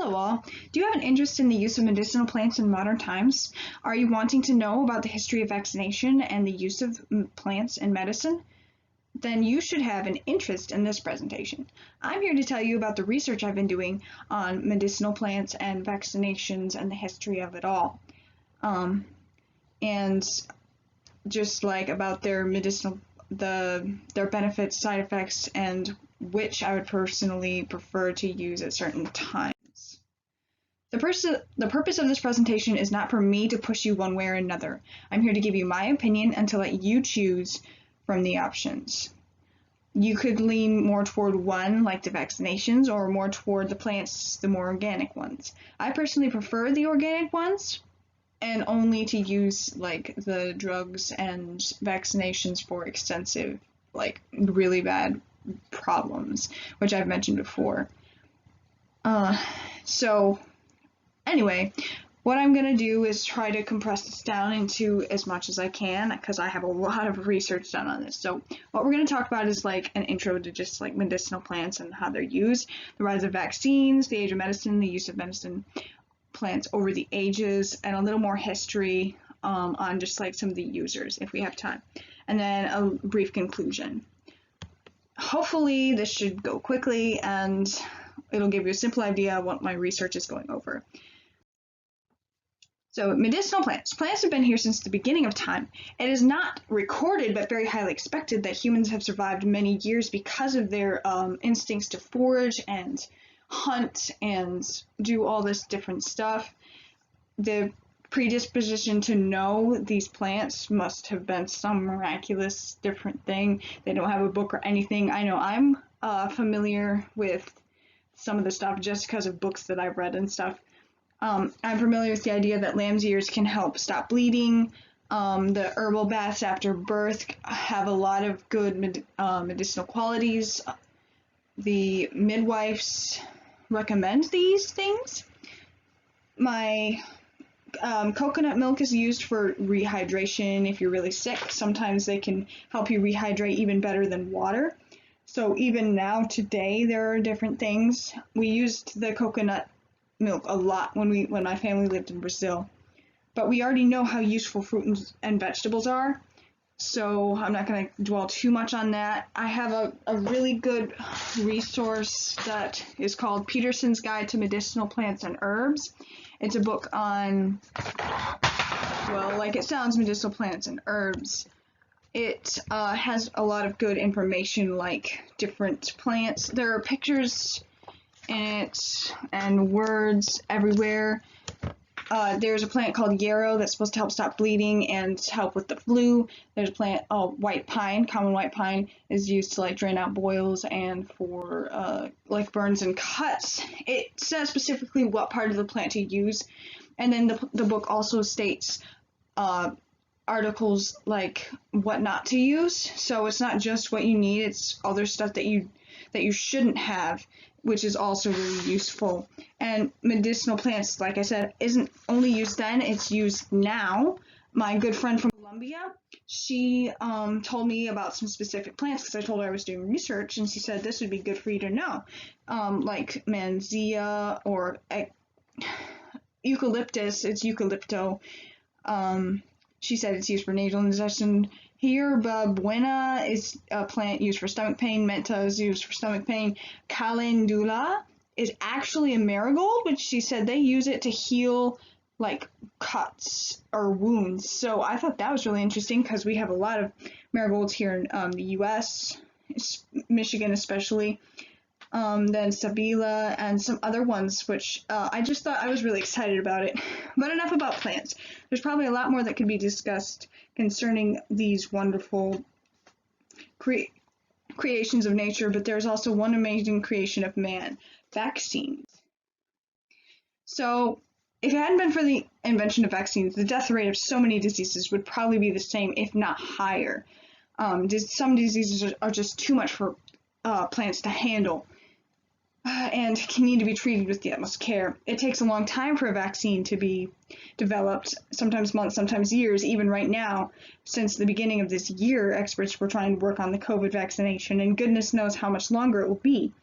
Hello all. Do you have an interest in the use of medicinal plants in modern times? Are you wanting to know about the history of vaccination and the use of plants in medicine? Then you should have an interest in this presentation. I'm here to tell you about the research I've been doing on medicinal plants and vaccinations and the history of it all. And just like about their their benefits, side effects, and which I would personally prefer to use at certain times. The purpose of this presentation is not for me to push you one way or another. I'm here to give you my opinion and to let you choose from the options. You could lean more toward one, like the vaccinations, or more toward the plants, the more organic ones. I personally prefer the organic ones, and only to use like the drugs and vaccinations for extensive, like really bad problems, which I've mentioned before. So anyway, what I'm going to do is try to compress this down into as much as I can, because I have a lot of research done on this. So what we're going to talk about is like an intro to just like medicinal plants and how they're used, the rise of vaccines, the age of medicine, the use of medicine plants over the ages, and a little more history on just like some of the users if we have time, and then a brief conclusion. Hopefully this should go quickly and it'll give you a simple idea of what my research is going over. So medicinal plants. Plants have been here since the beginning of time. It is not recorded but very highly expected that humans have survived many years because of their instincts to forage and hunt and do all this different stuff. The predisposition to know these plants must have been some miraculous different thing. They don't have a book or anything. I know I'm familiar with some of the stuff just because of books that I've read and stuff. I'm familiar with the idea that lamb's ears can help stop bleeding. The herbal baths after birth have a lot of good medicinal qualities. The midwives recommend these things. My coconut milk is used for rehydration if you're really sick. Sometimes they can help you rehydrate even better than water. So even now today there are different things. We used the coconut milk a lot when my family lived in Brazil, but we already know how useful fruit and vegetables are, so I'm not going to dwell too much on that. I have a really good resource that is called Peterson's Guide to Medicinal Plants and Herbs. It's a book on, well, like it sounds, medicinal plants and herbs. It has a lot of good information, like different plants. There are pictures in it and words everywhere. There's a plant called yarrow that's supposed to help stop bleeding and help with the flu. There's a plant, white pine, common white pine, is used to like drain out boils and for like burns and cuts. It says specifically what part of the plant to use, and then the book also states articles like what not to use. So it's not just what you need, it's other stuff that you shouldn't have, which is also really useful. And medicinal plants, like I said, isn't only used then, it's used now. My good friend from Colombia, she told me about some specific plants because I told her I was doing research, and she said this would be good for you to know, like manzia or eucalyptus. It's eucalypto. She said it's used for nasal ingestion. Hierba buena is a plant used for stomach pain. Menta is used for stomach pain. Calendula is actually a marigold, which she said they use it to heal like cuts or wounds. So I thought that was really interesting because we have a lot of marigolds here in the U.S., Michigan especially. Then Sabila and some other ones, which I just thought I was really excited about it. But enough about plants. There's probably a lot more that could be discussed concerning these wonderful creations of nature, but there's also one amazing creation of man: vaccines. So if it hadn't been for the invention of vaccines, the death rate of so many diseases would probably be the same, if not higher. Some diseases are just too much for plants to handle, and can need to be treated with the utmost care. It takes a long time for a vaccine to be developed, sometimes months, sometimes years. Even right now, since the beginning of this year, experts were trying to work on the COVID vaccination, and goodness knows how much longer it will be.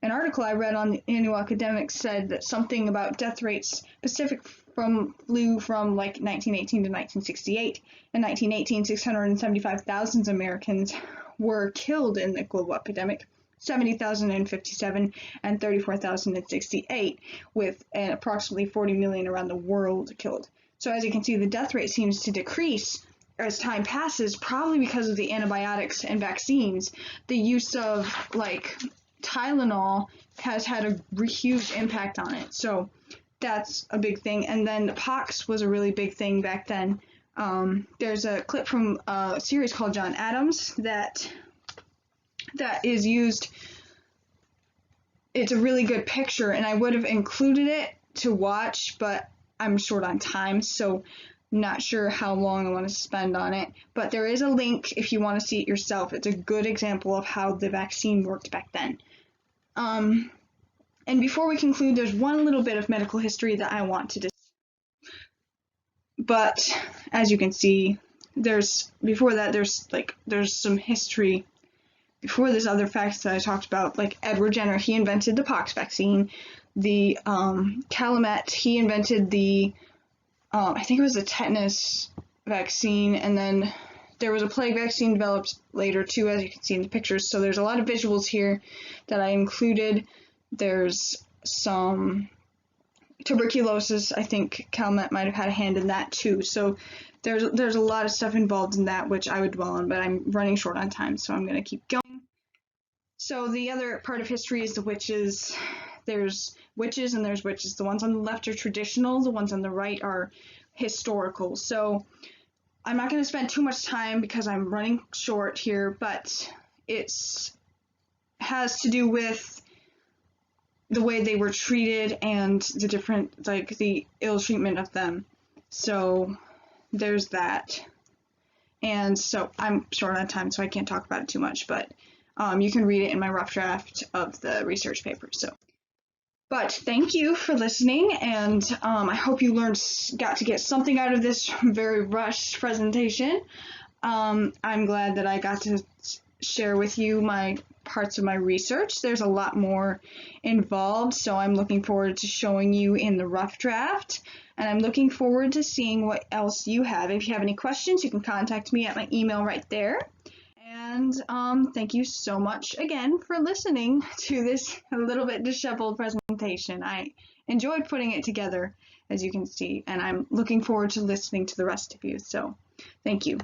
an article I read on the Annual Academic said that something about death rates specific from flu from like 1918 to 1968. In 1918, 675,000 Americans were killed in the global epidemic, 70,000 in 57 and 34,000 in 68, with approximately 40 million around the world killed. So as you can see, the death rate seems to decrease as time passes, probably because of the antibiotics and vaccines. The use of like Tylenol has had a huge impact on it. So that's a big thing. And then the pox was a really big thing back then. There's a clip from a series called John Adams that is used. It's a really good picture, and I would have included it to watch, but I'm short on time, so not sure how long I want to spend on it. But there is a link if you want to see it yourself. It's a good example of how the vaccine worked back then. And before we conclude, there's one little bit of medical history that I want to discuss. But as you can see, there's some history before this other facts that I talked about, like Edward Jenner, he invented the pox vaccine. The Calumet, he invented the, I think it was the tetanus vaccine, and then there was a plague vaccine developed later too, as you can see in the pictures. So there's a lot of visuals here that I included. There's some tuberculosis. I think Calumet might have had a hand in that too. So there's a lot of stuff involved in that, which I would dwell on, but I'm running short on time, so I'm going to keep going. So the other part of history is the witches. There's witches and there's witches. The ones on the left are traditional, the ones on the right are historical. So I'm not going to spend too much time because I'm running short here, but it has to do with the way they were treated and the different, like the ill treatment of them. So there's that. And so I'm short on time, so I can't talk about it too much, but you can read it in my rough draft of the research paper. But thank you for listening, and I hope you got to get something out of this very rushed presentation. I'm glad that I got to share with you my parts of my research. There's a lot more involved, so I'm looking forward to showing you in the rough draft, and I'm looking forward to seeing what else you have. If you have any questions, you can contact me at my email right there. And thank you so much again for listening to this a little bit disheveled presentation. I enjoyed putting it together, as you can see, and I'm looking forward to listening to the rest of you. So thank you.